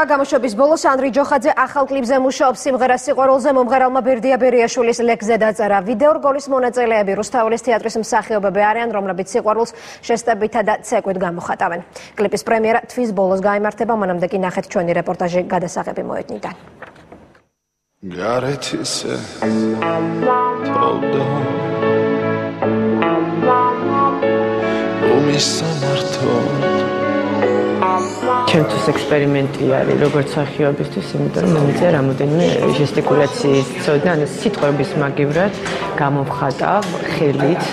გამოშვების ბოლოს ანდრი ჯოხაძე ახალ კლიპზე მუშაობს სიმღერას სიყვარულზე მომღერალმა ბერდია ბერიაშვილის ლექსზე დაწერა. ვიდეო რგოლის მონაწილეები რუსთაველის თეატრის მსახიობები არიან, რომლებიც სიყვარულს შესტებითა და ცეკვით გამოხატავენ. კლიპის პრემიერა თვის ბოლოს გაიმართება, მანამდე კი ნახეთ ჩვენი რეპორტაჟი გადასაღები მოედნიდან. ჩემთვის ექსპერიმენტი არის როგორც მსახიობისთვის, იმიტომ რომ მომიწია რამოდენიმე ჟესტიკულაციის ცოდნა, ანუ სიტყვების მაგივრად გამოვხატავ ხელით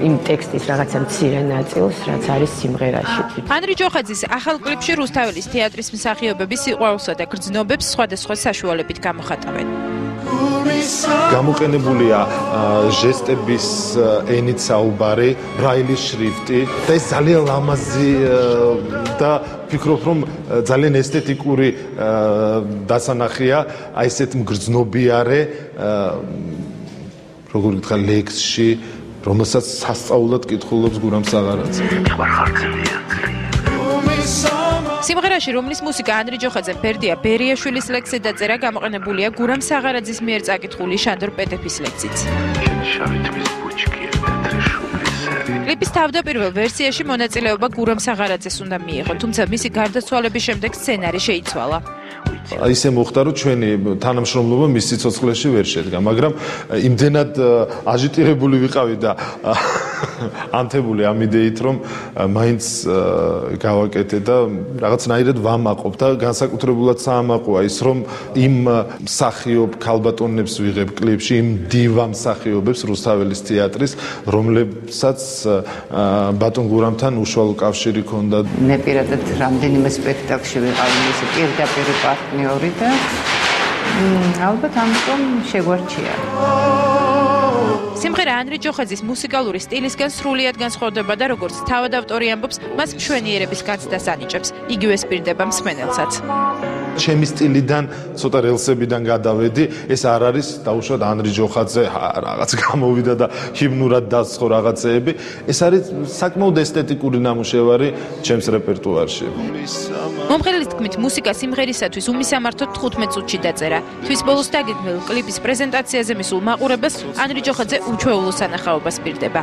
იმ ტექსტის რაღაცა მცირე ნაწილს, რაც არის სიმღერაში. ანდრი ჯოხაძის ახალ კლიპში რუსთაველის თეატრის მსახიობები სიყვარულსა და გრძნობებს სხვადასხვა საშუალებით გამოხატავენ. გამოყენებულია ჟესტების ენით საუბარი, ბრაილის შრიფტი და ეს ძალიან ლამაზი და ფიქრობ რომ ძალიან ესთეტიკური დასანახია აი ესეთ მგრძნობიარე როგორ ვთქვა ლექსში, რომელსაც სასწაულად კითხულობს გურამ საღარაძე. სიმღერაში, რომლის მუსიკა ანდრი ჯოხაძემ ბერდია ბერიაშვილის ლექსზე დაწერა, გამოყენებულია გურამ საღარაძის მიერ წაკითხული შანდორ პეტეფის ლექსიც. კლიპის თავდაპირველ ვერსიაში მონაწილეობა გურამ საღარაძეს უნდა მიიღო, თუმცა მისი გარდაცვალების შემდეგ სცენარი შეიცვალა. ისე მოხდა, რომ ჩვენი თანამშრომლობა მის სიცოცხლეში ვერ შედგა, მაგრამ იმდენად აჟიტირებული ვიყავი და ანთებული ამ იდეით, რომ მაინც გავაკეთე და რაღაცნაირად ვამაყობ და განსაკუთრებულად საამაყოა ის, რომ იმ მსახიობ ქალბატონებს ვიღებ კლიპში, იმ დივა მსახიობებს რუსთაველის თეატრის, რომლებსაც ბატონ გურამთან უშუალო კავშირი ჰქონდა. მე პირადად რამდენიმე სპექტაკლში ვიყავი მისი პირდაპირი პარტნიორი და ალბათ ამიტომ შეგვარჩია. სიმღერა ანდრი ჯოხაძის მუსიკალური სტილისგან სრულიად განსხვავდება და როგორც თავად ავტორი ამბობს, მას მშვენიერების განცდას ანიჭებს. იგივე სპირდება მსმენელსაც. ჩემი სტილიდან ცოტა რელსებიდან გადავედი, ეს არ არის დაუშვათ ანდრი ჯოხაძე რაღაც გამოვიდა და ჰიმნურად დასხო რაღაცეები, ეს არის საკმაოდ ესთეტიკური ნამუშევარი ჩემს რეპერტუარში. მომღერლის თქმით, მუსიკა სიმღერისათვის უმისამართოდ 15 წუთში დაწერა. თვის ბოლოს დაგეგმილ კლიპის პრეზენტაციაზე მისულ მაყურებელს ანდრი ჯოხაძე უჩვეულო სანახაობას პირდება.